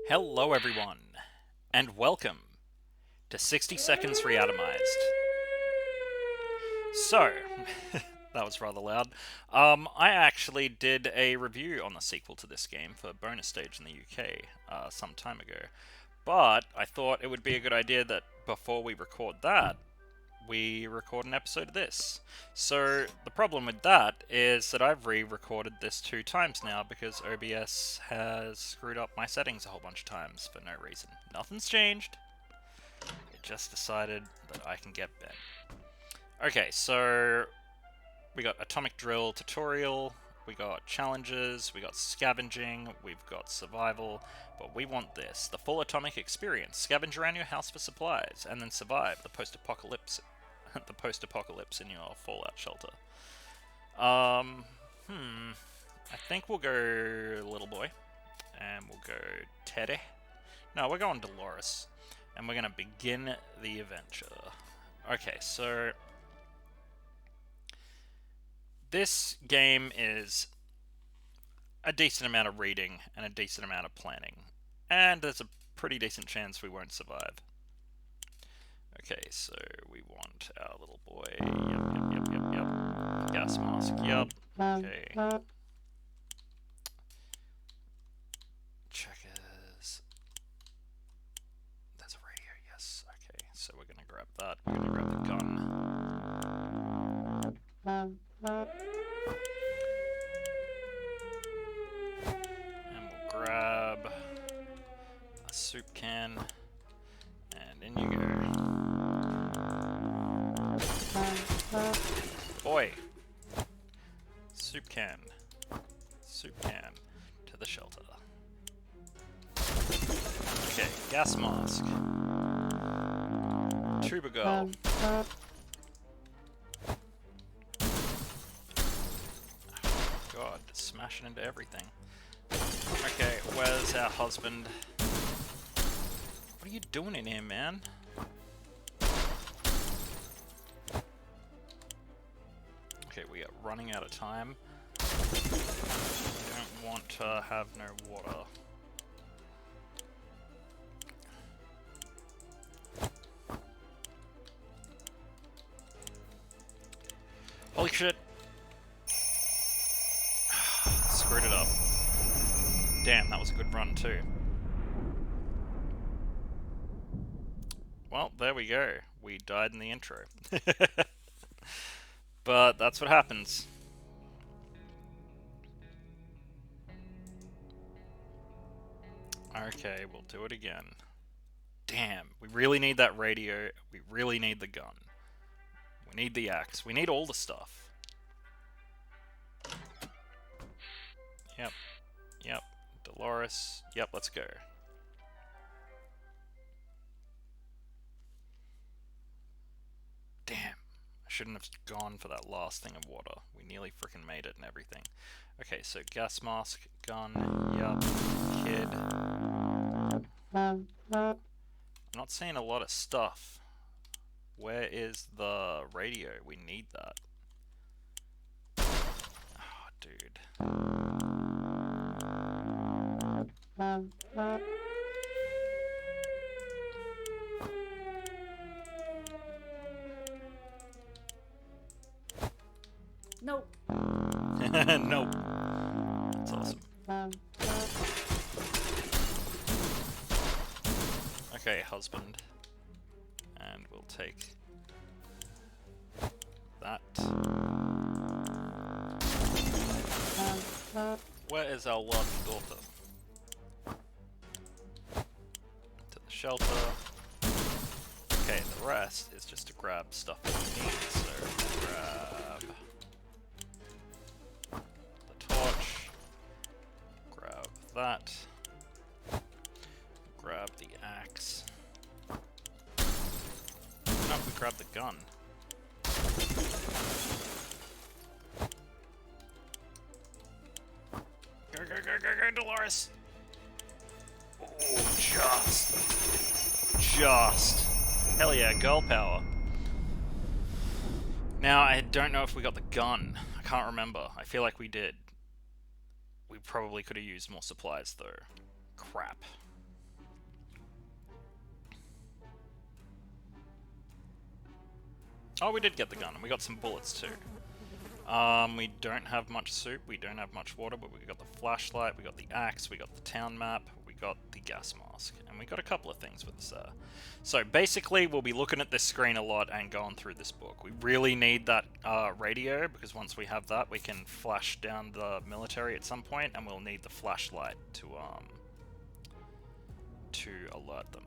Hello everyone, and welcome to 60 Seconds Reatomized. So, that was rather loud. I actually did a review on the sequel to this game for bonus stage in the UK some time ago, but I thought it would be a good idea that before we record that, we record an episode of this. So the problem with that is that I've re-recorded this 2 times now because OBS has screwed up my settings a whole bunch of times for no reason. Nothing's changed. It just decided that I can get Ben. Okay, so we got Atomic Drill tutorial, we got challenges, we got scavenging, we've got survival, but we want this. The full atomic experience. Scavenge around your house for supplies, and then survive the post-apocalypse in your fallout shelter. I think we'll go Little Boy, and we'll go Teddy. No, we're going Dolores, and we're gonna begin the adventure. Okay, so this game is a decent amount of reading and a decent amount of planning, and there's a pretty decent chance we won't survive. Okay, so we want our little boy. Yep. Gas mask, yep. Okay. Checkers. There's a radio, yes. Okay, so we're gonna grab that. We're gonna grab the gun. And we'll grab a soup can. And in you go. Boy! Soup can. Soup can. To the shelter. Okay, gas mask. Tuba girl. God, it's smashing into everything. Okay, where's our husband? What are you doing in here, man? Okay, we are running out of time. We don't want to have no water. Holy shit! Screwed it up. Damn, that was a good run too. Well, there we go. We died in the intro. But that's what happens. Okay, we'll do it again. Damn, we really need that radio. We really need the gun. We need the axe. We need all the stuff. Yep. Dolores. Yep, let's go. Damn. I shouldn't have gone for that last thing of water. We nearly frickin' made it and everything. Okay, so gas mask, gun, yep, kid. I'm not seeing a lot of stuff. Where is the radio? We need that. Oh, dude. Nope. Nope. That's awesome. Okay, husband. And we'll take that. Where is our loved daughter? To the shelter. Okay, the rest is just to grab stuff that we need. So grab the torch. Grab that. Grab the axe. No, we grab the gun. Go, Dolores! Oh, just. Hell yeah, girl power. Now, I don't know if we got the gun. I can't remember. I feel like we did. We probably could have used more supplies, though. Crap. Oh, we did get the gun, and we got some bullets too. We don't have much soup, we don't have much water, but we got the flashlight, we got the axe, we got the town map, we got the gas mask, and we got a couple of things with us there. So basically, we'll be looking at this screen a lot and going through this book. We really need that radio, because once we have that, we can flash down the military at some point, and we'll need the flashlight to alert them.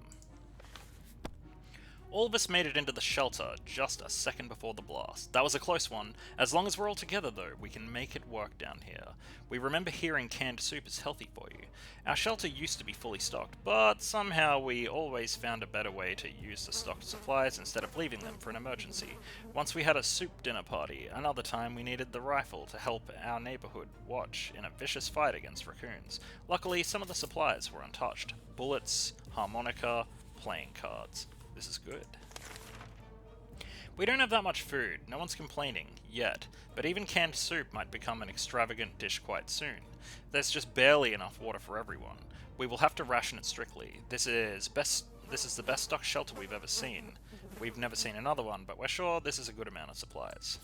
All of us made it into the shelter just a second before the blast. That was a close one. As long as we're all together though, we can make it work down here. We remember hearing canned soup is healthy for you. Our shelter used to be fully stocked, but somehow we always found a better way to use the stocked supplies instead of leaving them for an emergency. Once we had a soup dinner party, another time we needed the rifle to help our neighborhood watch in a vicious fight against raccoons. Luckily, some of the supplies were untouched. Bullets, harmonica, playing cards. This is good. We don't have that much food, no one's complaining, yet, but even canned soup might become an extravagant dish quite soon. There's just barely enough water for everyone. We will have to ration it strictly. This is the best stocked shelter we've ever seen. We've never seen another one, but we're sure this is a good amount of supplies.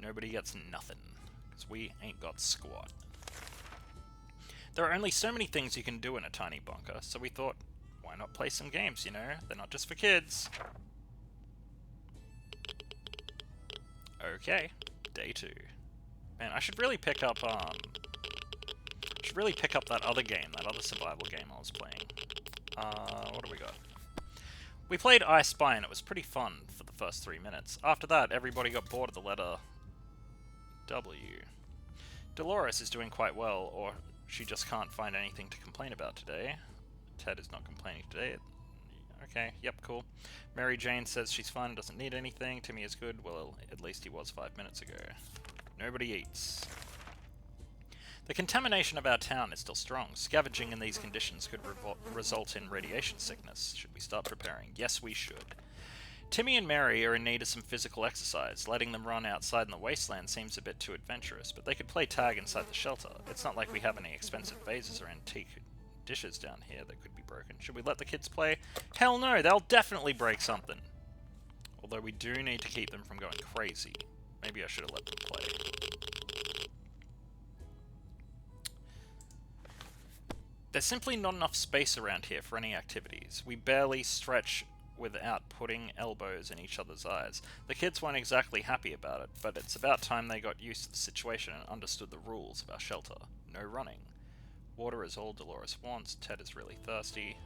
Nobody gets nothing, because we ain't got squat. There are only so many things you can do in a tiny bunker, so we thought, why not play some games, you know? They're not just for kids. Okay, day 2. Man, I should really pick up, that other game, that other survival game I was playing. What do we got? We played I Spy and it was pretty fun for the first 3 minutes. After that, everybody got bored of the letter W. Dolores is doing quite well, or she just can't find anything to complain about today. Ted is not complaining today. Okay, yep, cool. Mary Jane says she's fine, doesn't need anything. Timmy is good. Well, at least he was 5 minutes ago. Nobody eats. The contamination of our town is still strong. Scavenging in these conditions could result in radiation sickness. Should we start preparing? Yes, we should. Timmy and Mary are in need of some physical exercise. Letting them run outside in the wasteland seems a bit too adventurous, but they could play tag inside the shelter. It's not like we have any expensive vases or antique dishes down here that could be broken. Should we let the kids play? Hell no, they'll definitely break something. Although we do need to keep them from going crazy. Maybe I should have let them play. There's simply not enough space around here for any activities. We barely stretch without putting elbows in each other's eyes. The kids weren't exactly happy about it, but it's about time they got used to the situation and understood the rules of our shelter. No running. Water is all Dolores wants. Ted is really thirsty.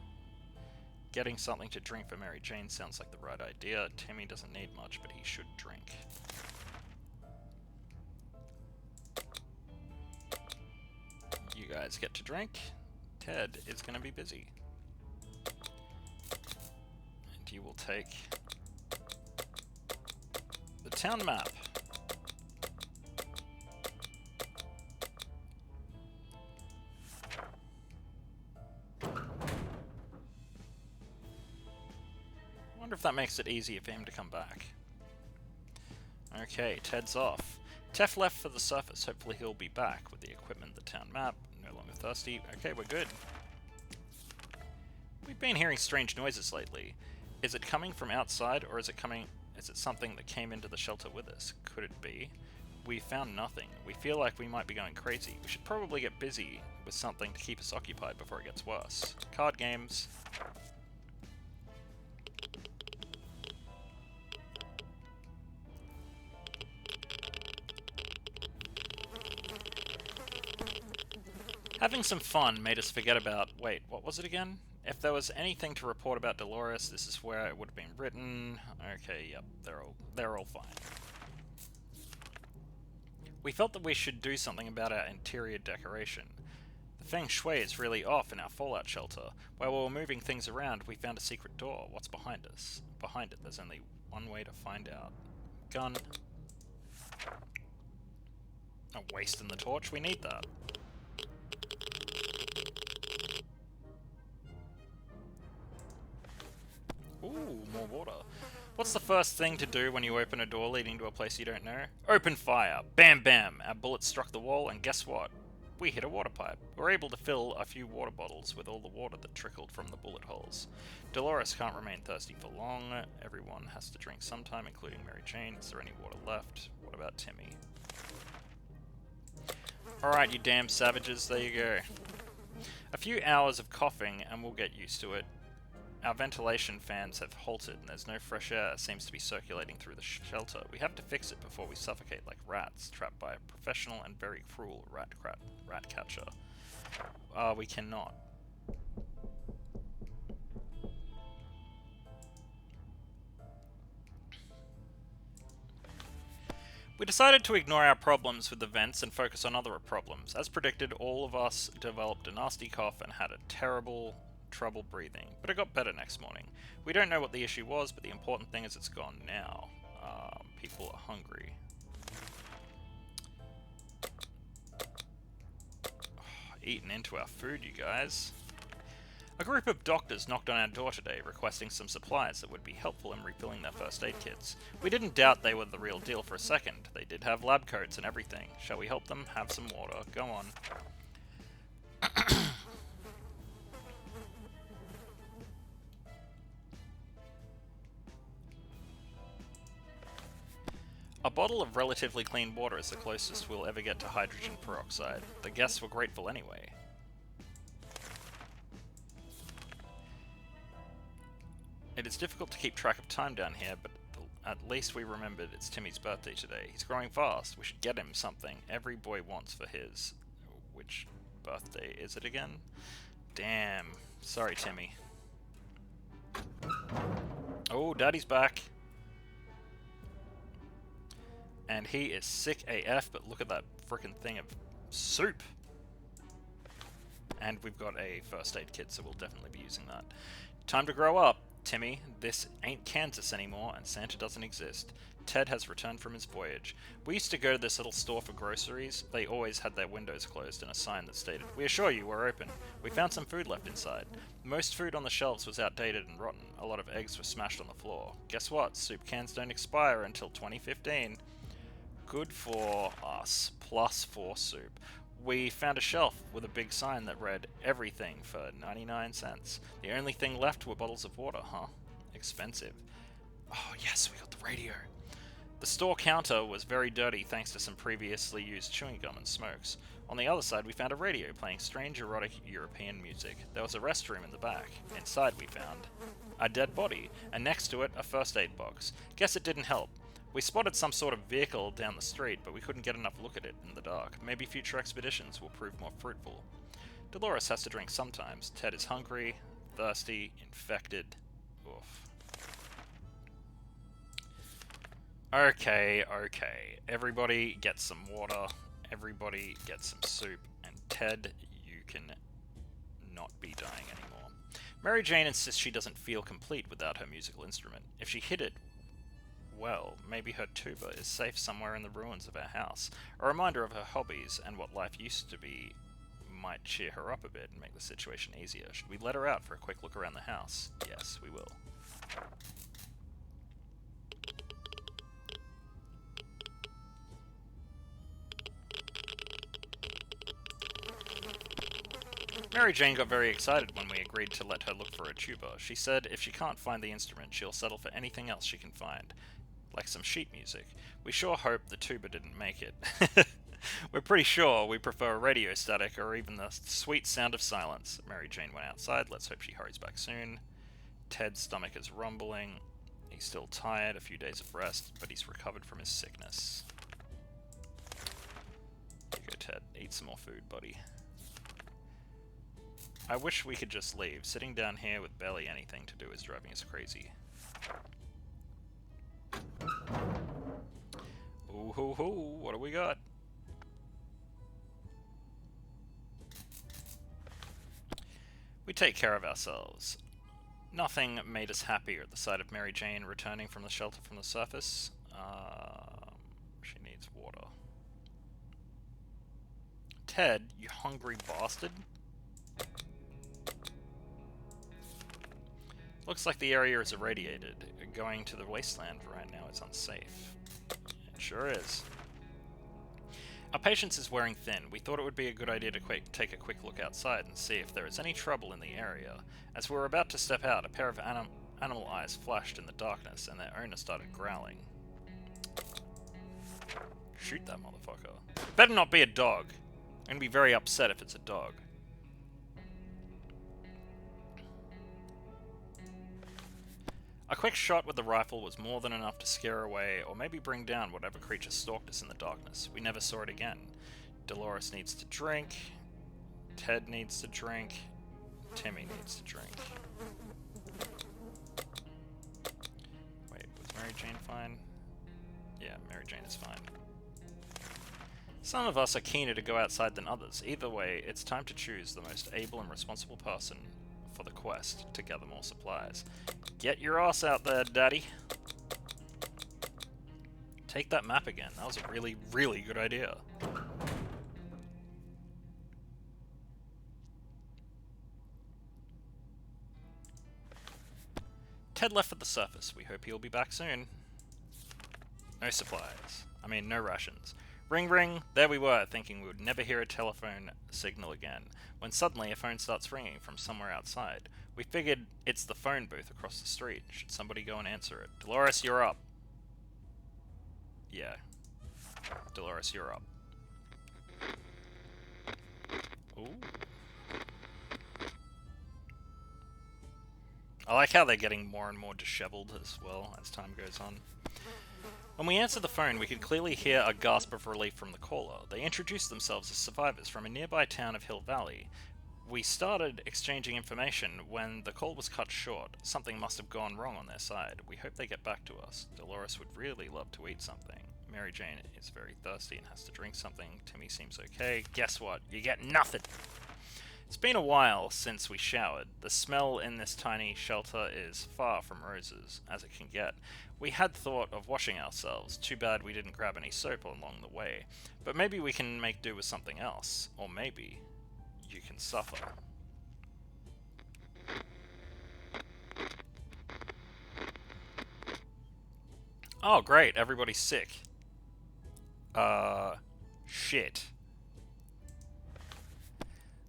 Getting something to drink for Mary Jane sounds like the right idea. Timmy doesn't need much, but he should drink. You guys get to drink. Ted is going to be busy. And you will take the town map. I wonder if that makes it easier for him to come back. Okay, Ted's off. Tef left for the surface. Hopefully he'll be back with the equipment, the town map. No longer thirsty. Okay, we're good. We've been hearing strange noises lately. Is it coming from outside, or is it something that came into the shelter with us? Could it be? We found nothing. We feel like we might be going crazy. We should probably get busy with something to keep us occupied before it gets worse. Card games. Having some fun made us forget about... Wait, what was it again? If there was anything to report about Dolores, this is where it would have been written. Okay, yep, they're all fine. We felt that we should do something about our interior decoration. The feng shui is really off in our fallout shelter. While we were moving things around, we found a secret door. What's behind us? Behind it, there's only one way to find out. Gun. Not wasting the torch, we need that. Ooh, more water. What's the first thing to do when you open a door leading to a place you don't know? Open fire! Bam bam! Our bullets struck the wall, and guess what? we hit a water pipe. We were able to fill a few water bottles with all the water that trickled from the bullet holes. Dolores can't remain thirsty for long. Everyone has to drink sometime, including Mary Jane. Is there any water left? What about Timmy? Alright, you damn savages, there you go. A few hours of coughing and we'll get used to it. Our ventilation fans have halted and there's no fresh air seems to be circulating through the shelter. We have to fix it before we suffocate like rats, trapped by a professional and very cruel rat catcher. We cannot. We decided to ignore our problems with the vents and focus on other problems. As predicted, all of us developed a nasty cough and had a terrible trouble breathing, but it got better next morning. We don't know what the issue was, but the important thing is it's gone now. People are hungry. Eating into our food, you guys. A group of doctors knocked on our door today, requesting some supplies that would be helpful in refilling their first aid kits. We didn't doubt they were the real deal for a second. They did have lab coats and everything. Shall we help them? Have some water. Go on. A bottle of relatively clean water is the closest we'll ever get to hydrogen peroxide. The guests were grateful anyway. It is difficult to keep track of time down here, but at least we remembered it's Timmy's birthday today. He's growing fast. We should get him something every boy wants for his... Which birthday is it again? Damn. Sorry, Timmy. Oh, Daddy's back. And he is sick AF, but look at that frickin' thing of soup. And we've got a first aid kit, so we'll definitely be using that. Time to grow up, Timmy. This ain't Kansas anymore, and Santa doesn't exist. Ted has returned from his voyage. We used to go to this little store for groceries. They always had their windows closed and a sign that stated, "We assure you we're open." We found some food left inside. Most food on the shelves was outdated and rotten. A lot of eggs were smashed on the floor. Guess what? Soup cans don't expire until 2015. Good for us. +4 soup. We found a shelf with a big sign that read, "Everything for 99 cents. The only thing left were bottles of water, huh? Expensive. Oh yes, we got the radio. The store counter was very dirty thanks to some previously used chewing gum and smokes. On the other side we found a radio playing strange erotic European music. There was a restroom in the back. Inside we found a dead body, and next to it a first aid box. Guess it didn't help. We spotted some sort of vehicle down the street, but we couldn't get enough look at it in the dark. Maybe future expeditions will prove more fruitful. Dolores has to drink sometimes. Ted is hungry, thirsty, infected. Oof. Okay. Everybody get some water. Everybody get some soup. And Ted, you can not be dying anymore. Mary Jane insists she doesn't feel complete without her musical instrument. If she hid it, well, maybe her tuba is safe somewhere in the ruins of our house. A reminder of her hobbies and what life used to be might cheer her up a bit and make the situation easier. Should we let her out for a quick look around the house? Yes, we will. Mary Jane got very excited when we agreed to let her look for a tuba. She said if she can't find the instrument, she'll settle for anything else she can find. Like some sheet music. We sure hope the tuba didn't make it. We're pretty sure we prefer radio static or even the sweet sound of silence. Mary Jane went outside. Let's hope she hurries back soon. Ted's stomach is rumbling. He's still tired, a few days of rest, but he's recovered from his sickness. Here you go, Ted. Eat some more food, buddy. I wish we could just leave. Sitting down here with barely anything to do is driving us crazy. Ooh hoo hoo, what do we got? We take care of ourselves. Nothing made us happier at the sight of Mary Jane returning from the shelter from the surface. She needs water. Ted, you hungry bastard. Looks like the area is irradiated. Going to the wasteland right now is unsafe. It sure is. Our patience is wearing thin. We thought it would be a good idea to take a quick look outside and see if there is any trouble in the area. As we were about to step out, a pair of animal eyes flashed in the darkness, and their owner started growling. Shoot that motherfucker. Better not be a dog. I'm gonna be very upset if it's a dog. A quick shot with the rifle was more than enough to scare away, or maybe bring down whatever creature stalked us in the darkness. We never saw it again. Dolores needs to drink. Ted needs to drink. Timmy needs to drink. Wait, was Mary Jane fine? Yeah, Mary Jane is fine. Some of us are keener to go outside than others. Either way, it's time to choose the most able and responsible person for the quest to gather more supplies. Get your ass out there, Daddy. Take that map again. That was a really, really good idea. Ted left at the surface. We hope he'll be back soon. No supplies. I mean, no rations. Ring ring, there we were, thinking we would never hear a telephone signal again, when suddenly a phone starts ringing from somewhere outside. We figured it's the phone booth across the street. Should somebody go and answer it? Dolores, you're up. Yeah. Dolores, you're up. Ooh. I like how they're getting more and more disheveled as well as time goes on. When we answered the phone, we could clearly hear a gasp of relief from the caller. They introduced themselves as survivors from a nearby town of Hill Valley. We started exchanging information when the call was cut short. Something must have gone wrong on their side. We hope they get back to us. Dolores would really love to eat something. Mary Jane is very thirsty and has to drink something. Timmy seems okay. Guess what? You get nothing! It's been a while since we showered. The smell in this tiny shelter is far from roses, as it can get. We had thought of washing ourselves. Too bad we didn't grab any soap along the way. But maybe we can make do with something else. Or maybe you can suffer. Oh, great. Everybody's sick. Shit.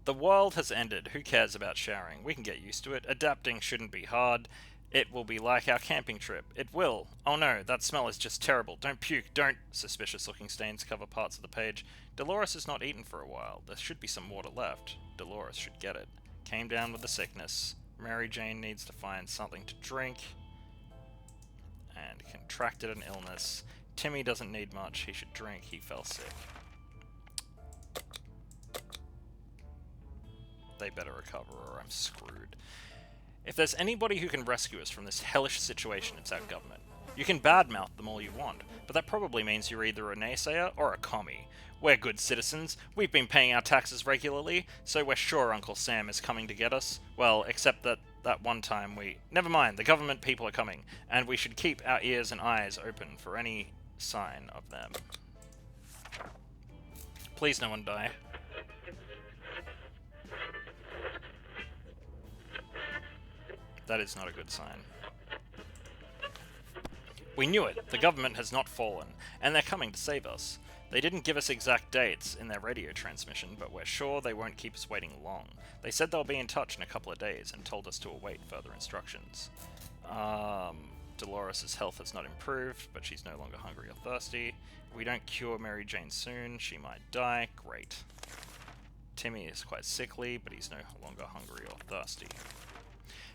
The world has ended. Who cares about showering? We can get used to it. Adapting shouldn't be hard. It will be like our camping trip. It will. Oh no, that smell is just terrible. Don't puke, don't. Suspicious-looking stains cover parts of the page. Dolores has not eaten for a while. There should be some water left. Dolores should get it. Came down with the sickness. Mary Jane needs to find something to drink. And contracted an illness. Timmy doesn't need much. He should drink. He fell sick. They better recover or I'm screwed. If there's anybody who can rescue us from this hellish situation, it's our government. You can badmouth them all you want, but that probably means you're either a naysayer or a commie. We're good citizens, we've been paying our taxes regularly, so we're sure Uncle Sam is coming to get us. Well, except that one time we... Never mind, the government people are coming, and we should keep our ears and eyes open for any sign of them. Please no one die. That is not a good sign. We knew it. The government has not fallen, and they're coming to save us. They didn't give us exact dates in their radio transmission, but we're sure they won't keep us waiting long. They said they'll be in touch in a couple of days and told us to await further instructions. Dolores' health has not improved, but she's no longer hungry or thirsty. If we don't cure Mary Jane soon, she might die. Great. Timmy is quite sickly, but he's no longer hungry or thirsty.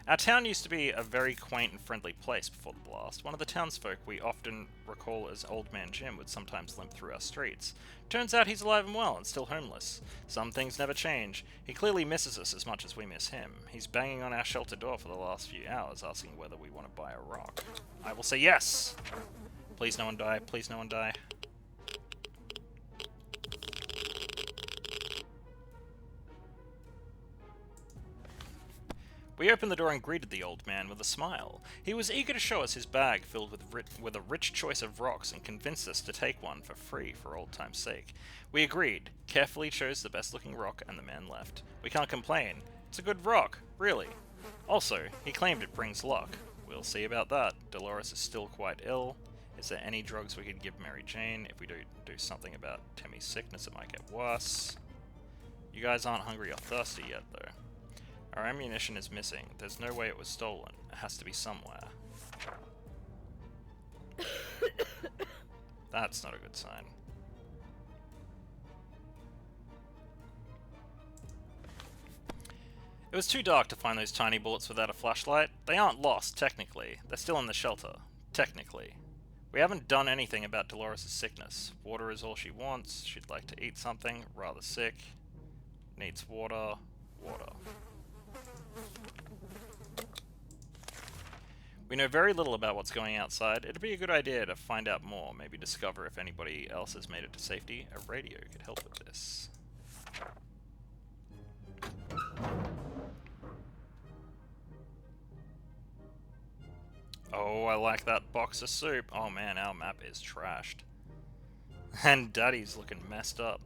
Our town used to be a very quaint and friendly place before the blast. One of the townsfolk we often recall as Old Man Jim would sometimes limp through our streets. Turns out he's alive and well and still homeless. Some things never change. He clearly misses us as much as we miss him. He's banging on our shelter door for the last few hours, asking whether we want to buy a rock. I will say yes! Please no one die, please no one die. We opened the door and greeted the old man with a smile. He was eager to show us his bag filled with a rich choice of rocks and convinced us to take one for free for old time's sake. We agreed, carefully chose the best looking rock, and the man left. We can't complain. It's a good rock, really. Also, he claimed it brings luck. We'll see about that. Dolores is still quite ill. Is there any drugs we could give Mary Jane? If we do something about Timmy's sickness, it might get worse. You guys aren't hungry or thirsty yet, though. Our ammunition is missing. There's no way it was stolen. It has to be somewhere. That's not a good sign. It was too dark to find those tiny bullets without a flashlight. They aren't lost, technically. They're still in the shelter. Technically. We haven't done anything about Dolores' sickness. Water is all she wants. She'd like to eat something. Rather sick. Needs water. Water. We know very little about what's going outside. It'd be a good idea to find out more. Maybe discover if anybody else has made it to safety. A radio could help with this. Oh, I like that box of soup. Oh man, our map is trashed. And Daddy's looking messed up.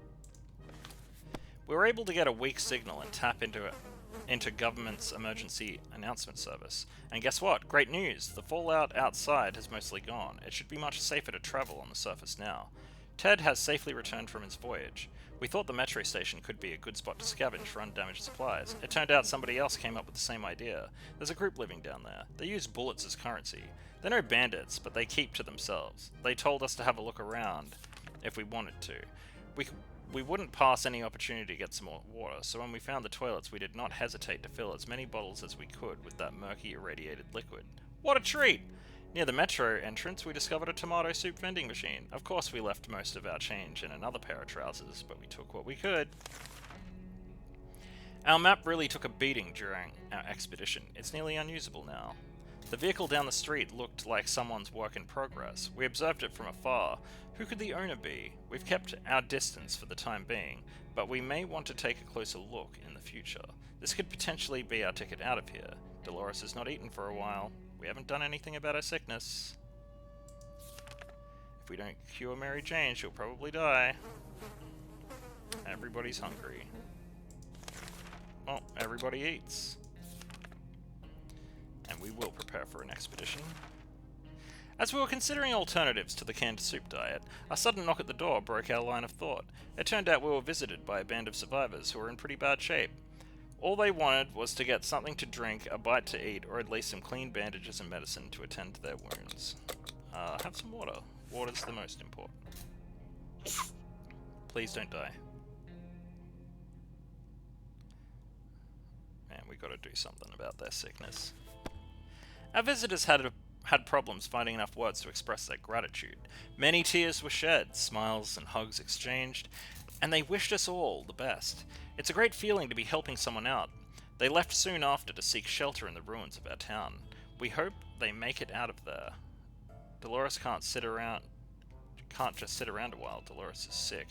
We were able to get a weak signal and tap into government's emergency announcement service. And guess what? Great news! The fallout outside has mostly gone. It should be much safer to travel on the surface now. Ted has safely returned from his voyage. We thought the metro station could be a good spot to scavenge for undamaged supplies. It turned out somebody else came up with the same idea. There's a group living down there. They use bullets as currency. They're no bandits, but they keep to themselves. They told us to have a look around if we wanted to. We wouldn't pass any opportunity to get some more water, so when we found the toilets we did not hesitate to fill as many bottles as we could with that murky irradiated liquid. What a treat! Near the metro entrance, we discovered a tomato soup vending machine. Of course, we left most of our change in another pair of trousers, but we took what we could. Our map really took a beating during our expedition. It's nearly unusable now. The vehicle down the street looked like someone's work in progress. We observed it from afar. Who could the owner be? We've kept our distance for the time being, but we may want to take a closer look in the future. This could potentially be our ticket out of here. Dolores has not eaten for a while. We haven't done anything about her sickness. If we don't cure Mary Jane, she'll probably die. Everybody's hungry. Well, everybody eats. And we will prepare for an expedition. As we were considering alternatives to the canned soup diet, a sudden knock at the door broke our line of thought. It turned out we were visited by a band of survivors who were in pretty bad shape. All they wanted was to get something to drink, a bite to eat, or at least some clean bandages and medicine to attend to their wounds. Have some water. Water's the most important. Please don't die. Man, we gotta do something about their sickness. Our visitors had problems finding enough words to express their gratitude. Many tears were shed, smiles and hugs exchanged, and they wished us all the best. It's a great feeling to be helping someone out. They left soon after to seek shelter in the ruins of our town. We hope they make it out of there. Dolores can't just sit around a while. Dolores is sick.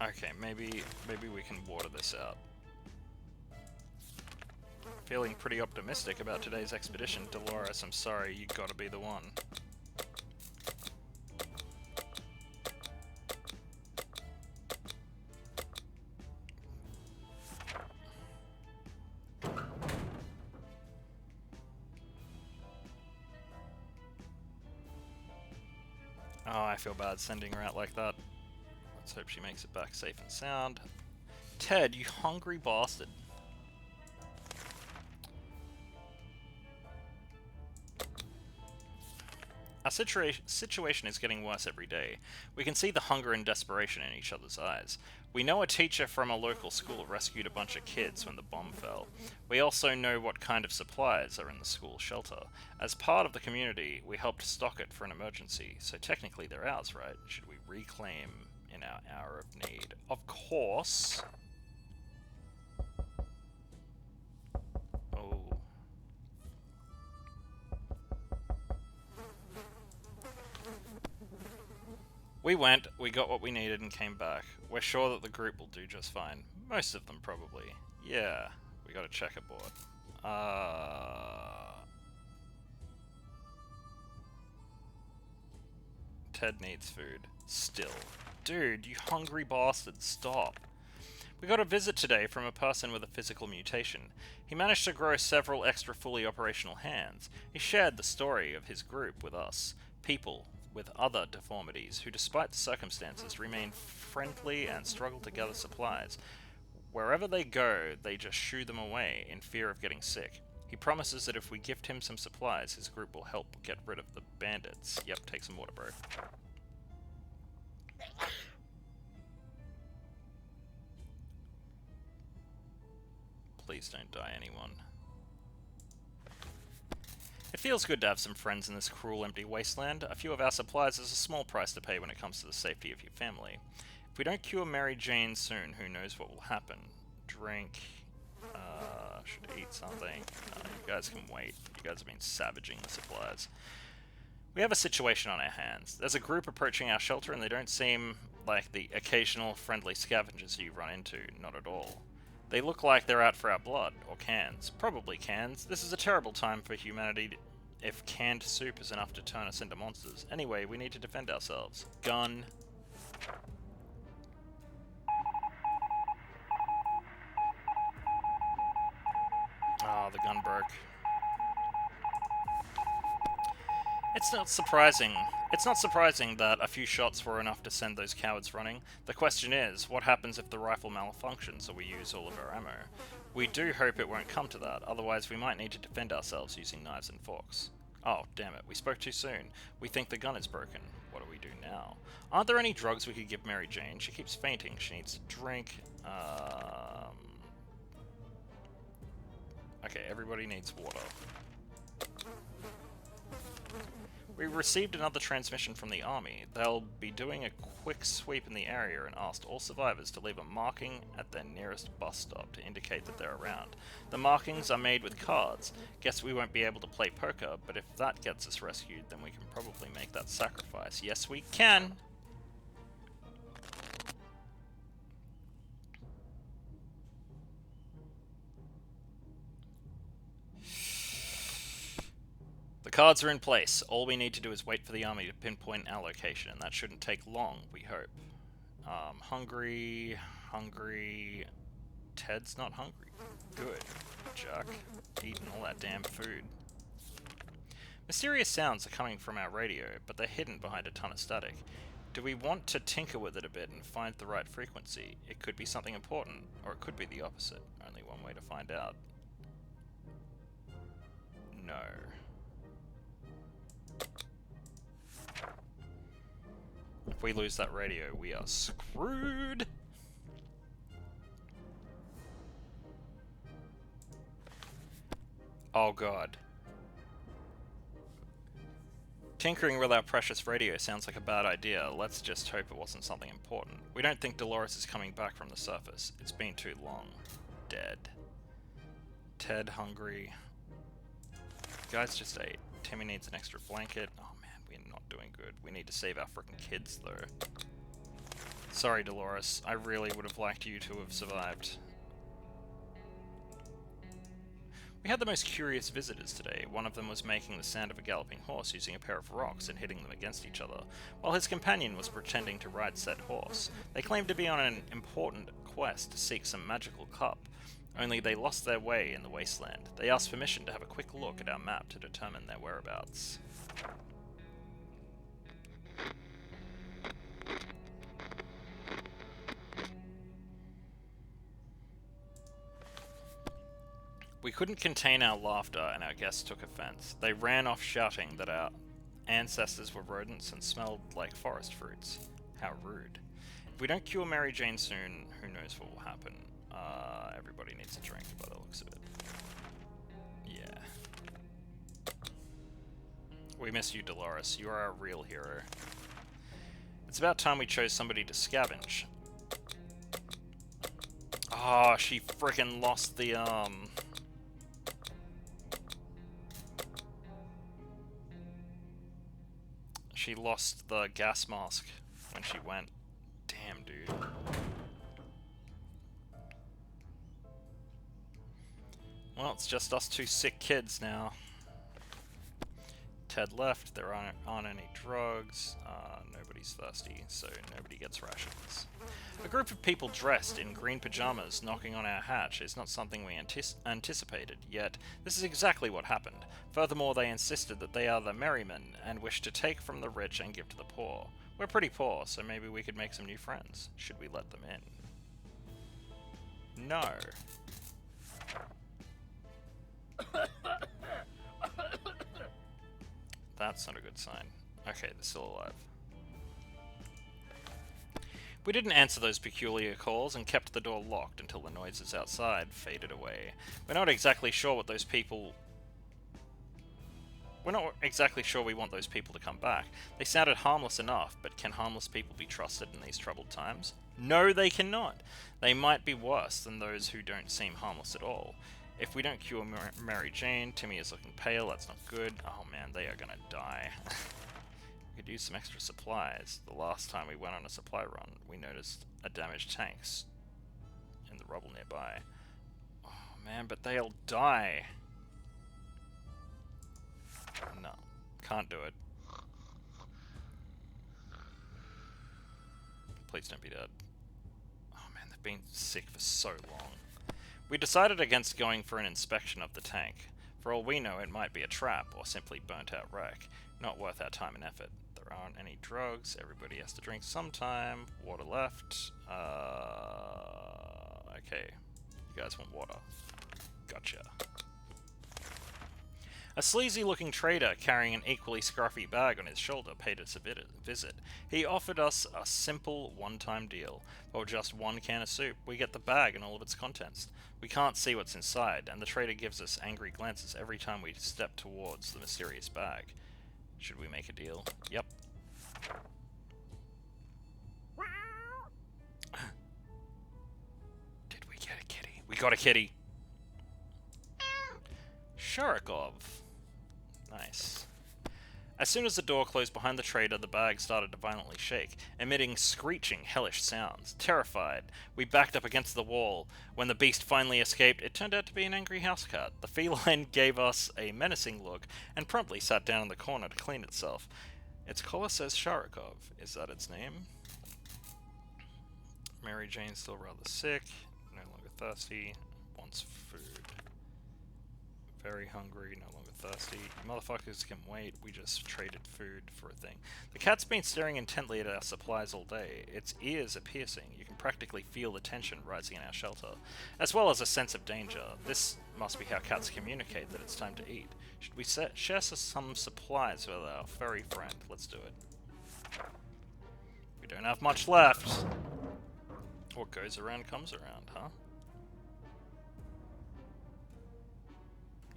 Okay, maybe we can water this out. Feeling pretty optimistic about today's expedition. Dolores, I'm sorry, you gotta be the one. Oh, I feel bad sending her out like that. Let's hope she makes it back safe and sound. Ted, you hungry bastard. Our situation is getting worse every day. We can see the hunger and desperation in each other's eyes. We know a teacher from a local school rescued a bunch of kids when the bomb fell. We also know what kind of supplies are in the school shelter. As part of the community, we helped stock it for an emergency, so technically they're ours, right? Should we reclaim in our hour of need? Of course! Oh. We went, we got what we needed and came back. We're sure that the group will do just fine. Most of them, probably. Yeah, we got a checkerboard. Ted needs food. Still. Dude, you hungry bastard, stop. We got a visit today from a person with a physical mutation. He managed to grow several extra fully operational hands. He shared the story of his group with us, people with other deformities, who despite the circumstances remain friendly and struggle to gather supplies. Wherever they go, they just shoo them away in fear of getting sick. He promises that if we gift him some supplies, his group will help get rid of the bandits. Yep, take some water, bro. Please don't die, anyone. It feels good to have some friends in this cruel, empty wasteland. A few of our supplies is a small price to pay when it comes to the safety of your family. If we don't cure Mary Jane soon, who knows what will happen. Drink. Should eat something. You guys can wait. You guys have been savaging the supplies. We have a situation on our hands. There's a group approaching our shelter and they don't seem like the occasional friendly scavengers you run into. Not at all. They look like they're out for our blood, or cans. Probably cans. This is a terrible time for humanity if canned soup is enough to turn us into monsters. Anyway, we need to defend ourselves. Gun. Oh, the gun broke. It's not surprising. It's not surprising that a few shots were enough to send those cowards running. The question is, what happens if the rifle malfunctions or we use all of our ammo? We do hope it won't come to that, otherwise we might need to defend ourselves using knives and forks. Oh, damn it, we spoke too soon. We think the gun is broken. What do we do now? Aren't there any drugs we could give Mary Jane? She keeps fainting. She needs to drink. Okay, everybody needs water. We received another transmission from the army. They'll be doing a quick sweep in the area and asked all survivors to leave a marking at their nearest bus stop to indicate that they're around. The markings are made with cards. Guess we won't be able to play poker, but if that gets us rescued, then we can probably make that sacrifice. Yes, we can! The cards are in place. All we need to do is wait for the army to pinpoint our location, and that shouldn't take long, we hope. Hungry. Ted's not hungry. Good. Jack. Eating all that damn food. Mysterious sounds are coming from our radio, but they're hidden behind a ton of static. Do we want to tinker with it a bit and find the right frequency? It could be something important, or it could be the opposite. Only one way to find out. No. If we lose that radio, we are screwed! Oh god. Tinkering with our precious radio sounds like a bad idea. Let's just hope it wasn't something important. We don't think Dolores is coming back from the surface. It's been too long. Dead. Ted hungry. Guys just ate. Timmy needs an extra blanket. Oh man, we're not doing good. We need to save our frickin' kids though. Sorry, Dolores. I really would have liked you to have survived. We had the most curious visitors today. One of them was making the sound of a galloping horse using a pair of rocks and hitting them against each other, while his companion was pretending to ride said horse. They claimed to be on an important quest to seek some magical cup, only they lost their way in the wasteland. They asked permission to have a quick look at our map to determine their whereabouts. We couldn't contain our laughter, and our guests took offense. They ran off shouting that our ancestors were rodents and smelled like forest fruits. How rude. If we don't cure Mary Jane soon, who knows what will happen. Everybody needs a drink by the looks of it. Yeah. We miss you, Dolores. You are our real hero. It's about time we chose somebody to scavenge. Oh, she frickin' lost the, She lost the gas mask when she went. Damn, dude. Well, it's just us two sick kids now. Ted left. There aren't any drugs. Nobody's thirsty, so nobody gets rations. A group of people dressed in green pajamas knocking on our hatch is not something we anticipated, yet this is exactly what happened. Furthermore, they insisted that they are the merrymen and wish to take from the rich and give to the poor. We're pretty poor, so maybe we could make some new friends. Should we let them in? No. That's not a good sign. Okay, they're still alive. We didn't answer those peculiar calls and kept the door locked until the noises outside faded away. We're not exactly sure we want those people to come back. They sounded harmless enough, but can harmless people be trusted in these troubled times? No, they cannot. They might be worse than those who don't seem harmless at all. If we don't cure Mary Jane, Timmy is looking pale, that's not good. Oh man, they are gonna die. We could use some extra supplies. The last time we went on a supply run, we noticed a damaged tank in the rubble nearby. Oh man, but they'll die. No, can't do it. Please don't be dead. Oh man, they've been sick for so long. We decided against going for an inspection of the tank. For all we know, it might be a trap or simply burnt out wreck. Not worth our time and effort. There aren't any drugs. Everybody has to drink sometime. Water left. Okay. You guys want water. Gotcha. A sleazy-looking trader carrying an equally scruffy bag on his shoulder paid us a visit. He offered us a simple one-time deal. For just one can of soup, we get the bag and all of its contents. We can't see what's inside, and the trader gives us angry glances every time we step towards the mysterious bag. Should we make a deal? Yep. Did we get a kitty? We got a kitty! Sharikov. Nice. As soon as the door closed behind the trader, the bag started to violently shake, emitting screeching, hellish sounds. Terrified, we backed up against the wall. When the beast finally escaped, it turned out to be an angry house cat. The feline gave us a menacing look and promptly sat down in the corner to clean itself. Its collar says Sharikov. Is that its name? Mary Jane's still rather sick, no longer thirsty, wants food. Very hungry, no longer thirsty. Motherfuckers can wait, we just traded food for a thing. The cat's been staring intently at our supplies all day. Its ears are piercing. You can practically feel the tension rising in our shelter, as well as a sense of danger. This must be how cats communicate that it's time to eat. Should we share some supplies with our furry friend? Let's do it. We don't have much left. What goes around comes around, huh?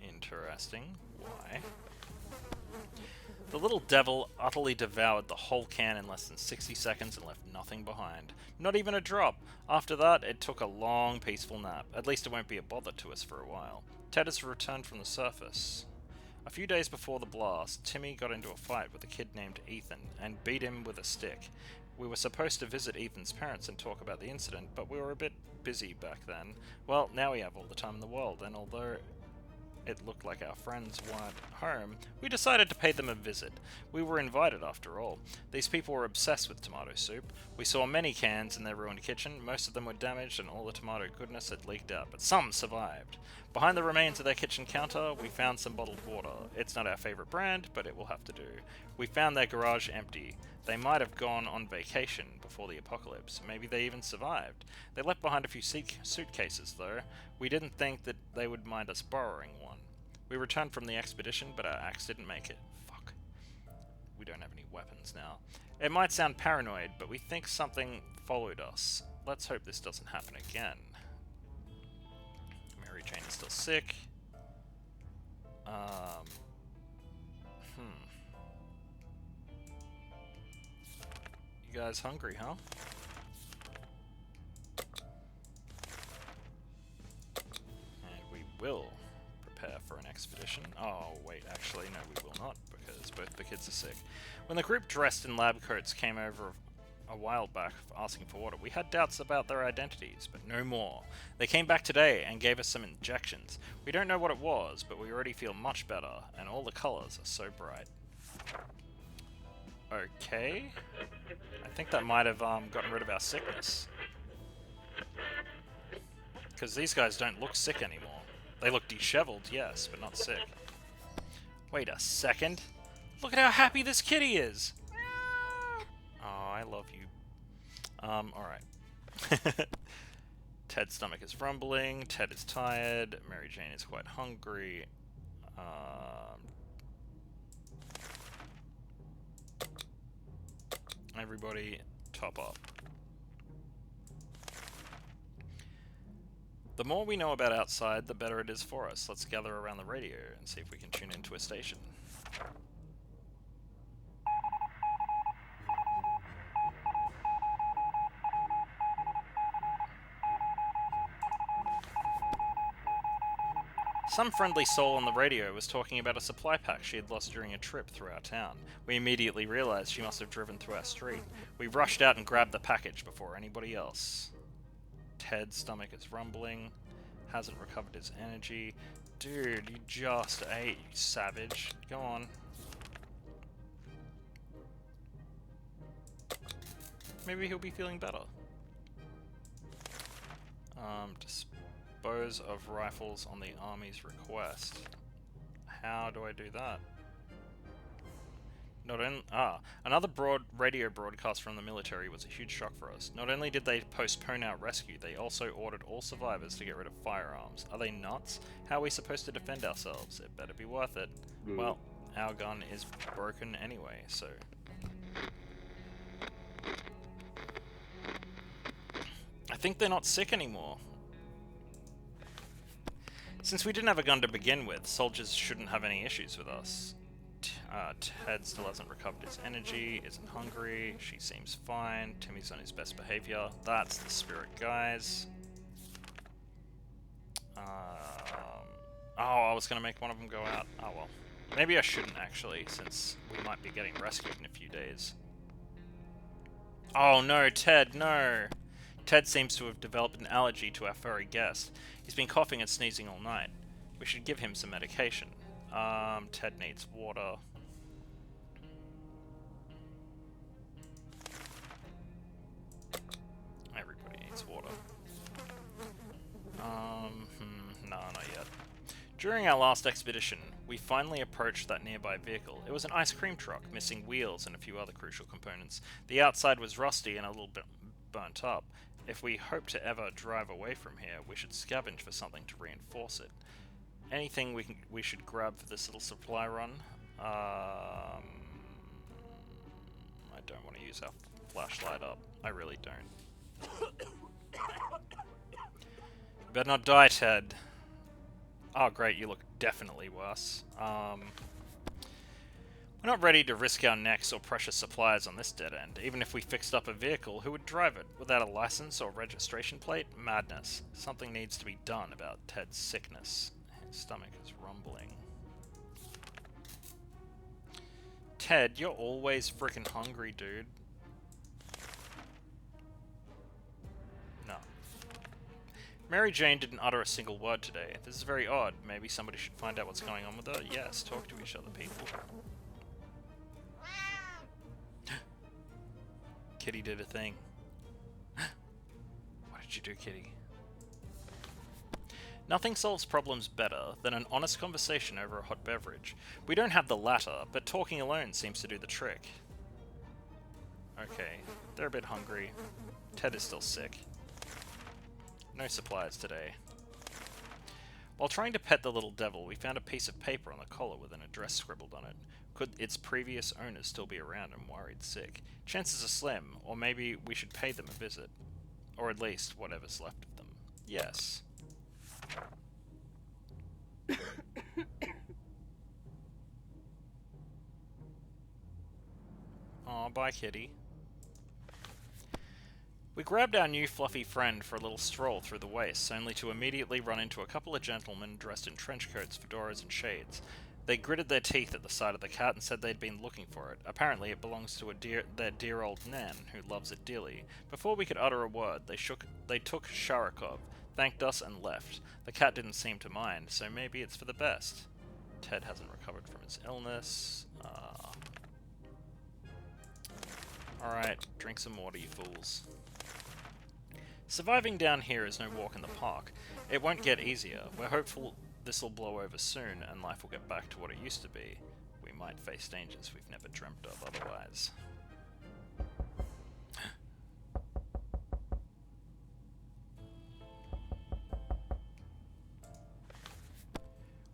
Interesting. Why? The little devil utterly devoured the whole can in less than 60 seconds and left nothing behind. Not even a drop. After that, it took a long, peaceful nap. At least it won't be a bother to us for a while. Ted has returned from the surface. A few days before the blast, Timmy got into a fight with a kid named Ethan and beat him with a stick. We were supposed to visit Ethan's parents and talk about the incident, but we were a bit busy back then. Well, now we have all the time in the world, and although it looked like our friends weren't home, we decided to pay them a visit. We were invited after all. These people were obsessed with tomato soup. We saw many cans in their ruined kitchen. Most of them were damaged and all the tomato goodness had leaked out, but some survived. Behind the remains of their kitchen counter, we found some bottled water. It's not our favorite brand, but it will have to do. We found their garage empty. They might have gone on vacation before the apocalypse. Maybe they even survived. They left behind a few suitcases, though. We didn't think that they would mind us borrowing one. We returned from the expedition, but our axe didn't make it. Fuck. We don't have any weapons now. It might sound paranoid, but we think something followed us. Let's hope this doesn't happen again. Mary Jane is still sick. You guys hungry, huh? And we will prepare for an expedition. Oh, wait, actually, no, we will not, because both the kids are sick. When the group dressed in lab coats came over a while back asking for water, we had doubts about their identities, but no more. They came back today and gave us some injections. We don't know what it was, but we already feel much better, and all the colors are so bright. Okay. I think that might have gotten rid of our sickness. Because these guys don't look sick anymore. They look disheveled, yes, but not sick. Wait a second. Look at how happy this kitty is! Oh, I love you. Alright. Ted's stomach is rumbling, Ted is tired, Mary Jane is quite hungry. Everybody, top up. The more we know about outside, the better it is for us. Let's gather around the radio and see if we can tune into a station. Some friendly soul on the radio was talking about a supply pack she had lost during a trip through our town. We immediately realized she must have driven through our street. We rushed out and grabbed the package before anybody else. Ted's stomach is rumbling. Hasn't recovered his energy. Dude, you just ate, you savage. Go on. Maybe he'll be feeling better. Dispose of rifles on the army's request. How do I do that? Another radio broadcast from the military was a huge shock for us. Not only did they postpone our rescue, they also ordered all survivors to get rid of firearms. Are they nuts? How are we supposed to defend ourselves? It better be worth it. Well, our gun is broken anyway, so... I think they're not sick anymore. Since we didn't have a gun to begin with, soldiers shouldn't have any issues with us. Ted still hasn't recovered his energy, isn't hungry, she seems fine, Timmy's on his best behavior. That's the spirit, guys. Oh, I was going to make one of them go out. Oh well. Maybe I shouldn't actually, since we might be getting rescued in a few days. Oh no, Ted, no! Ted seems to have developed an allergy to our furry guest. He's been coughing and sneezing all night. We should give him some medication. Ted needs water. Everybody needs water. No, not yet. During our last expedition, we finally approached that nearby vehicle. It was an ice cream truck, missing wheels and a few other crucial components. The outside was rusty and a little bit burnt up. If we hope to ever drive away from here, we should scavenge for something to reinforce it. Anything we should grab for this little supply run? I don't want to use our flashlight up. I really don't. You better not die, Ted. Oh great, you look definitely worse. We're not ready to risk our necks or precious supplies on this dead end. Even if we fixed up a vehicle, who would drive it? Without a license or registration plate? Madness. Something needs to be done about Ted's sickness. His stomach is rumbling. Ted, you're always freaking hungry, dude. No. Mary Jane didn't utter a single word today. This is very odd. Maybe somebody should find out what's going on with her. Yes, talk to each other, people. Kitty did a thing. What did you do, Kitty? Nothing solves problems better than an honest conversation over a hot beverage. We don't have the latter, but talking alone seems to do the trick. Okay, they're a bit hungry. Ted is still sick. No supplies today. While trying to pet the little devil, we found a piece of paper on the collar with an address scribbled on it. Could its previous owners still be around and worried sick? Chances are slim, or maybe we should pay them a visit. Or at least whatever's left of them. Yes. Aw, bye kitty. We grabbed our new fluffy friend for a little stroll through the wastes, only to immediately run into a couple of gentlemen dressed in trench coats, fedoras, and shades. They gritted their teeth at the sight of the cat and said they'd been looking for it. Apparently it belongs to their dear old Nan, who loves it dearly. Before we could utter a word, they took Sharikov, thanked us, and left. The cat didn't seem to mind, so maybe it's for the best. Ted hasn't recovered from his illness. Alright, drink some water, you fools. Surviving down here is no walk in the park. It won't get easier. We're hopeful this'll blow over soon and life will get back to what it used to be. We might face dangers we've never dreamt of otherwise.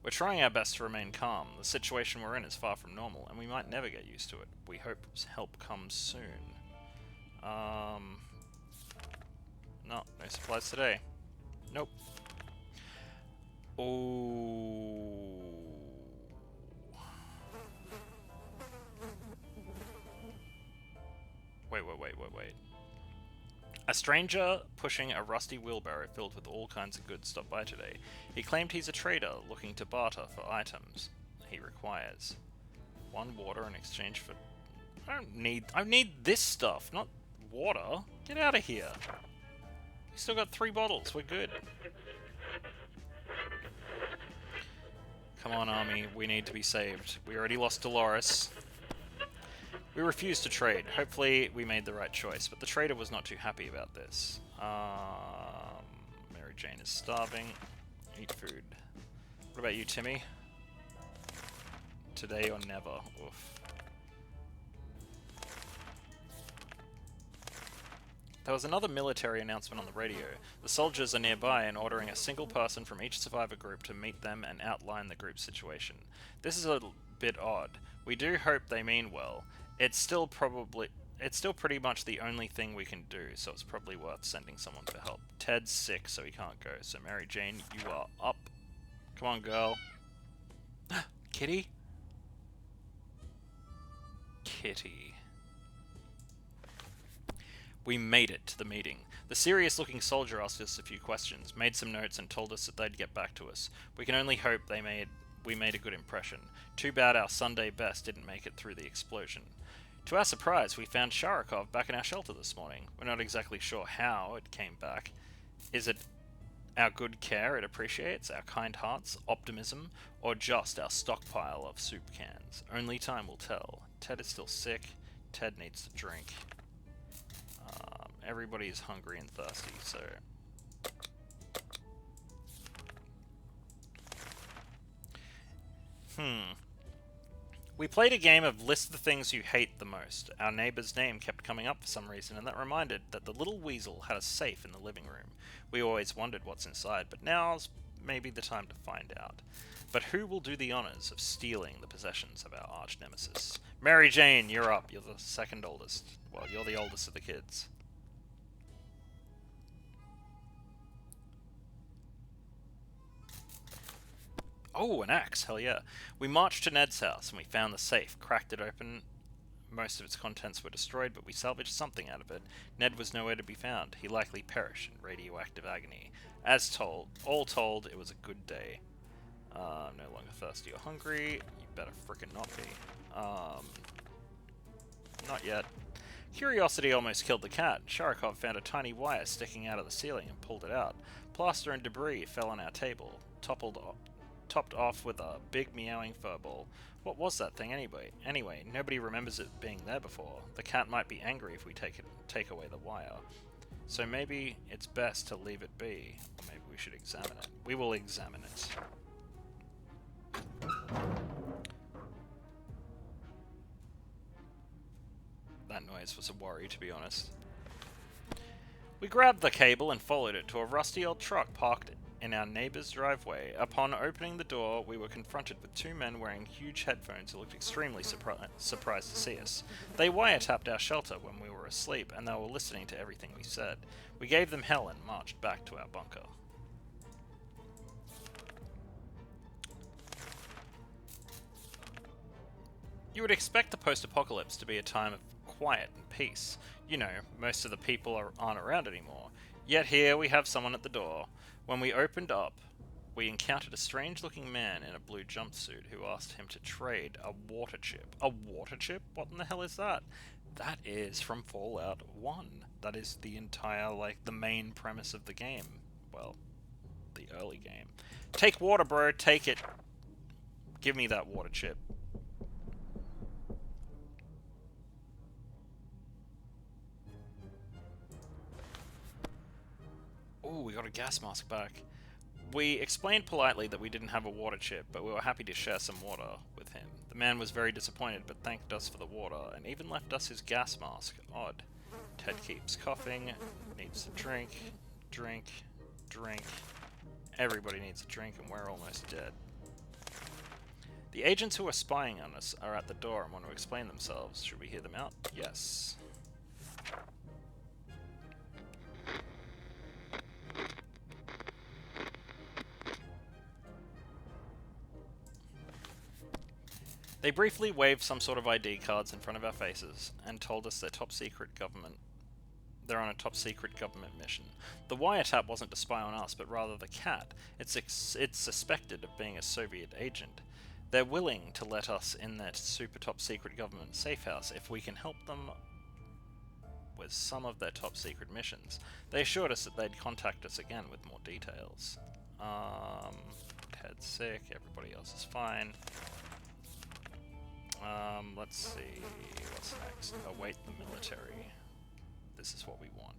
We're trying our best to remain calm. The situation we're in is far from normal, and we might never get used to it. We hope help comes soon. No supplies today. Nope. Oh. Wait. A stranger pushing a rusty wheelbarrow filled with all kinds of goods stopped by today. He claimed he's a trader looking to barter for items he requires. 1 water in exchange for... I need this stuff, not water. Get out of here. We still got 3 bottles. We're good. Come on, army. We need to be saved. We already lost Dolores. We refused to trade. Hopefully we made the right choice, but the trader was not too happy about this. Mary Jane is starving. Eat food. What about you, Timmy? Today or never. Oof. There was another military announcement on the radio. The soldiers are nearby and ordering a single person from each survivor group to meet them and outline the group's situation. This is a bit odd. We do hope they mean well. It's still pretty much the only thing we can do, so it's probably worth sending someone for help. Ted's sick, so he can't go, so Mary Jane, you are up. Come on, girl. Kitty? Kitty. We made it to the meeting. The serious-looking soldier asked us a few questions, made some notes, and told us that they'd get back to us. We can only hope we made a good impression. Too bad our Sunday best didn't make it through the explosion. To our surprise, we found Sharikov back in our shelter this morning. We're not exactly sure how it came back. Is it our good care it appreciates, our kind hearts, optimism, or just our stockpile of soup cans? Only time will tell. Ted is still sick. Ted needs to drink. Everybody is hungry and thirsty, so... We played a game of list the things you hate the most. Our neighbor's name kept coming up for some reason, and that reminded that the little weasel had a safe in the living room. We always wondered what's inside, but now's maybe the time to find out. But who will do the honors of stealing the possessions of our arch nemesis? Mary Jane, you're up. You're the second oldest. Well, you're the oldest of the kids. Oh, an axe, hell yeah. We marched to Ned's house and we found the safe, cracked it open. Most of its contents were destroyed, but we salvaged something out of it. Ned was nowhere to be found. He likely perished in radioactive agony. All told, it was a good day. No longer thirsty or hungry. You better frickin' not be. Not yet. Curiosity almost killed the cat. Sharikov found a tiny wire sticking out of the ceiling and pulled it out. Plaster and debris fell on our table, topped off with a big meowing furball. What was that thing anyway? Anyway, nobody remembers it being there before. The cat might be angry if we take away the wire. So maybe it's best to leave it be. Or maybe we should examine it. We will examine it. That noise was a worry, to be honest. We grabbed the cable and followed it to a rusty old truck parked in our neighbor's driveway. Upon opening the door, we were confronted with 2 men wearing huge headphones who looked extremely surprised to see us. They wiretapped our shelter when we were asleep, and they were listening to everything we said. We gave them hell and marched back to our bunker. You would expect the post-apocalypse to be a time of quiet and peace. You know, most of the people aren't around anymore. Yet here we have someone at the door. When we opened up, we encountered a strange-looking man in a blue jumpsuit who asked him to trade a water chip. A water chip? What in the hell is that? That is from Fallout 1. That is the entire, the main premise of the game. Well, the early game. Take water, bro. Take it. Give me that water chip. we got a gas mask back. We explained politely that we didn't have a water chip, but we were happy to share some water with him. The man was very disappointed, but thanked us for the water, and even left us his gas mask. Odd. Ted keeps coughing, needs to drink, drink, drink. Everybody needs a drink, and we're almost dead. The agents who are spying on us are at the door and want to explain themselves. Should we hear them out? Yes. They briefly waved some sort of ID cards in front of our faces and told us they're on a top secret government mission. The wiretap wasn't to spy on us, but rather the cat. It's suspected of being a Soviet agent. They're willing to let us in their super top secret government safe house if we can help them with some of their top secret missions. They assured us that they'd contact us again with more details. Ted's sick, everybody else is fine. Let's see, what's next? Await the military. This is what we want.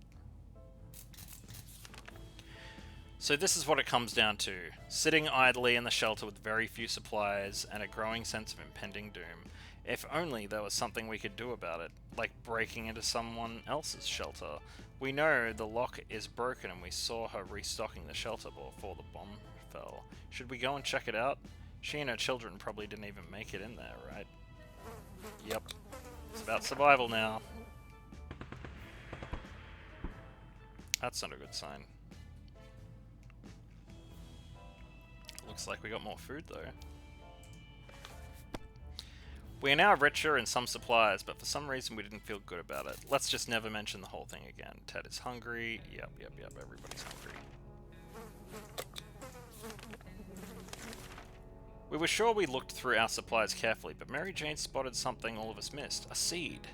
So this is what it comes down to. Sitting idly in the shelter with very few supplies and a growing sense of impending doom. If only there was something we could do about it, like breaking into someone else's shelter. We know the lock is broken and we saw her restocking the shelter before the bomb fell. Should we go and check it out? She and her children probably didn't even make it in there, right? Yep. It's about survival now. That's not a good sign. Looks like we got more food though. We are now richer in some supplies, but for some reason we didn't feel good about it. Let's just never mention the whole thing again. Ted is hungry. Yep, everybody's hungry. We were sure we looked through our supplies carefully, but Mary Jane spotted something all of us missed. A seed.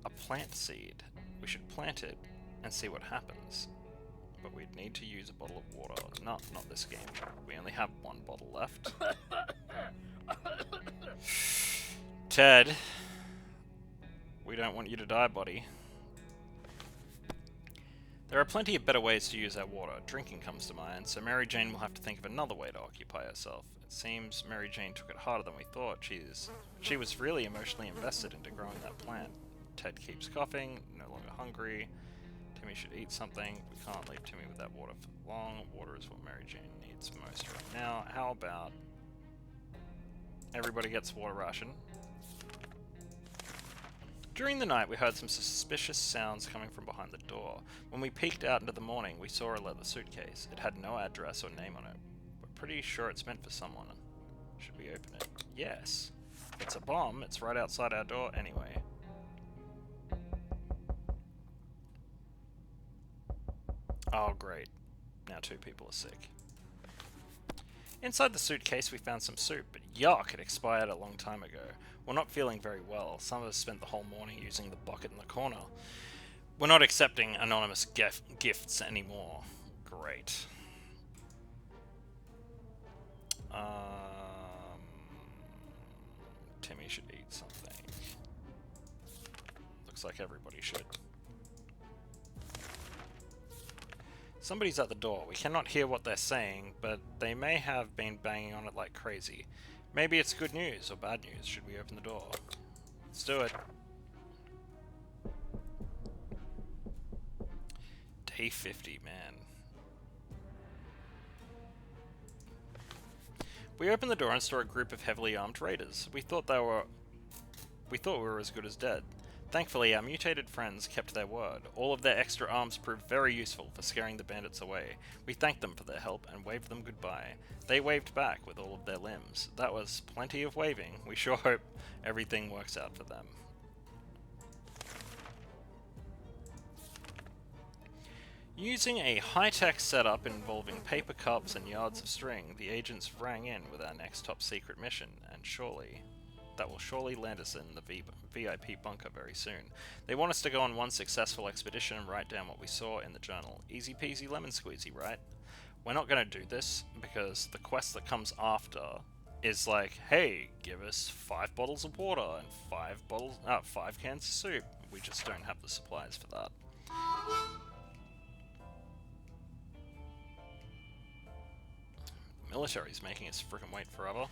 A plant seed. We should plant it and see what happens. But we'd need to use a bottle of water. No, not this game. We only have one bottle left. Ted, we don't want you to die, buddy. There are plenty of better ways to use our water. Drinking comes to mind, so Mary Jane will have to think of another way to occupy herself. It seems Mary Jane took it harder than we thought. She was really emotionally invested into growing that plant. Ted keeps coughing, no longer hungry. Timmy should eat something. We can't leave Timmy with that water for long. Water is what Mary Jane needs most right now. How about everybody gets water ration? During the night, we heard some suspicious sounds coming from behind the door. When we peeked out into the morning, we saw a leather suitcase. It had no address or name on it. We're pretty sure it's meant for someone. Should we open it? Yes. It's a bomb. It's right outside our door anyway. Oh, great. Now 2 people are sick. Inside the suitcase we found some soup, but yuck, it expired a long time ago. We're not feeling very well. Some of us spent the whole morning using the bucket in the corner. We're not accepting anonymous gifts anymore. Great. Timmy should eat something. Looks like everybody should. Somebody's at the door. We cannot hear what they're saying, but they may have been banging on it like crazy. Maybe it's good news or bad news. Should we open the door? Let's do it. Day 50, man. We opened the door and saw a group of heavily armed raiders. We thought we were as good as dead. Thankfully, our mutated friends kept their word. All of their extra arms proved very useful for scaring the bandits away. We thanked them for their help and waved them goodbye. They waved back with all of their limbs. That was plenty of waving. We sure hope everything works out for them. Using a high-tech setup involving paper cups and yards of string, the agents rang in with our next top-secret mission, and that will surely land us in the VIP bunker very soon. They want us to go on one successful expedition and write down what we saw in the journal. Easy peasy lemon squeezy, right? We're not going to do this, because the quest that comes after is like, hey, give us 5 bottles of water and 5 cans of soup. We just don't have the supplies for that. military's making us frickin' wait forever.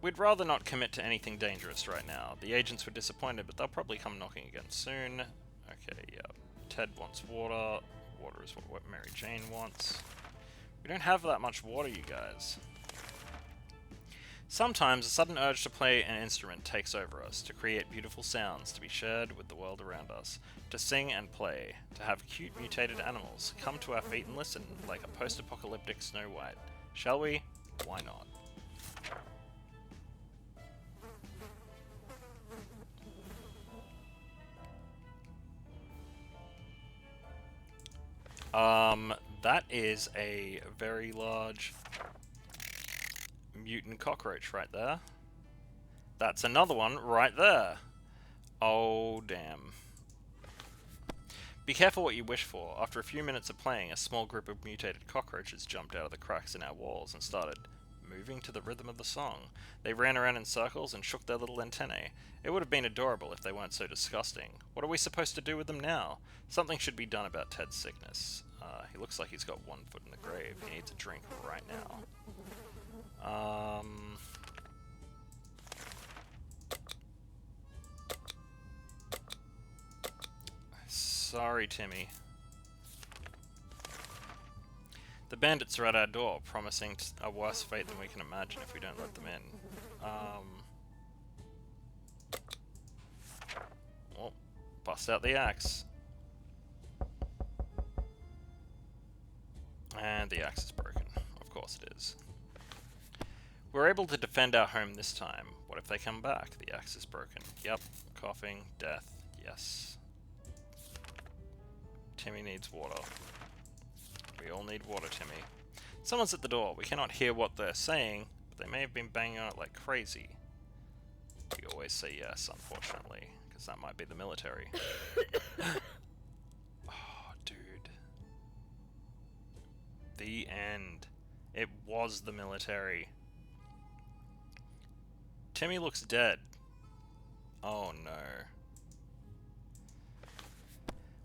We'd rather not commit to anything dangerous right now. The agents were disappointed, but they'll probably come knocking again soon. Okay, yeah. Ted wants water. Water is what Mary Jane wants. We don't have that much water, you guys. Sometimes a sudden urge to play an instrument takes over us, to create beautiful sounds, to be shared with the world around us, to sing and play, to have cute mutated animals come to our feet and listen, like a post-apocalyptic Snow White. Shall we? Why not? That is a very large mutant cockroach right there. That's another one right there. Oh, damn. Be careful what you wish for. After a few minutes of playing, a small group of mutated cockroaches jumped out of the cracks in our walls and started moving to the rhythm of the song. They ran around in circles and shook their little antennae. It would have been adorable if they weren't so disgusting. What are we supposed to do with them now? Something should be done about Ted's sickness. He looks like he's got one foot in the grave. He needs a drink right now. Sorry, Timmy. The bandits are at our door, promising a worse fate than we can imagine if we don't let them in. Well, bust out the axe. And the axe is broken. Of course it is. We're able to defend our home this time. What if they come back? The axe is broken. Yep. Coughing. Death. Yes. Timmy needs water. We all need water, Timmy. Someone's at the door. We cannot hear what they're saying, but they may have been banging on it like crazy. We always say yes, unfortunately, because that might be the military. Oh, dude. The end. It was the military. Timmy looks dead. Oh no.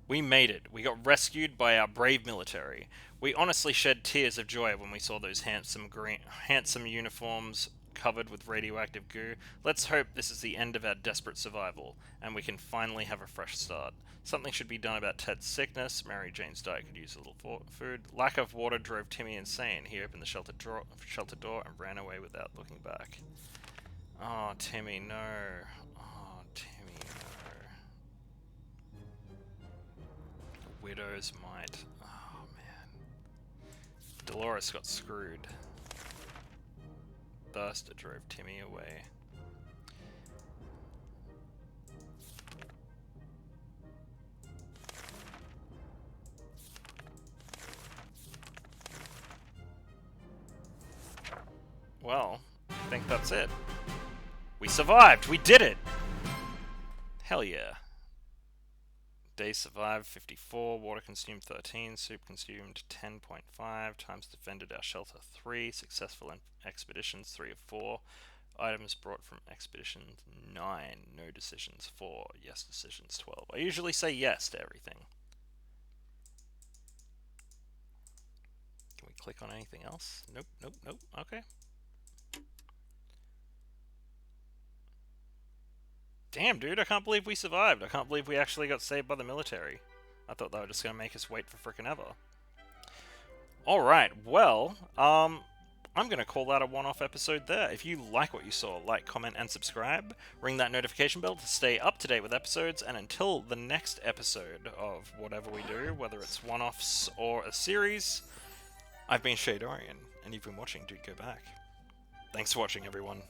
We made it. We got rescued by our brave military. We honestly shed tears of joy when we saw those handsome uniforms covered with radioactive goo. Let's hope this is the end of our desperate survival, and we can finally have a fresh start. Something should be done about Ted's sickness. Mary Jane's diet could use a little food. Lack of water drove Timmy insane. He opened the shelter door and ran away without looking back. Oh, Timmy, no. Oh, Timmy, no. Widow's Might. Oh, man. Dolores got screwed. Thirst drove Timmy away. Well, I think that's it. We survived! We did it! Hell yeah. Days survived 54, water consumed 13, soup consumed 10.5, times defended our shelter 3, successful expeditions 3 of 4, items brought from expeditions 9, no decisions 4, yes decisions 12. I usually say yes to everything. Can we click on anything else? Nope, nope, nope, okay. Damn, dude, I can't believe we survived. I can't believe we actually got saved by the military. I thought they were just going to make us wait for frickin' ever. Alright, well, I'm going to call that a one-off episode there. If you like what you saw, like, comment, and subscribe. Ring that notification bell to stay up to date with episodes, and until the next episode of whatever we do, whether it's one-offs or a series, I've been Shadorian, and you've been watching DudeGoBack. Thanks for watching, everyone.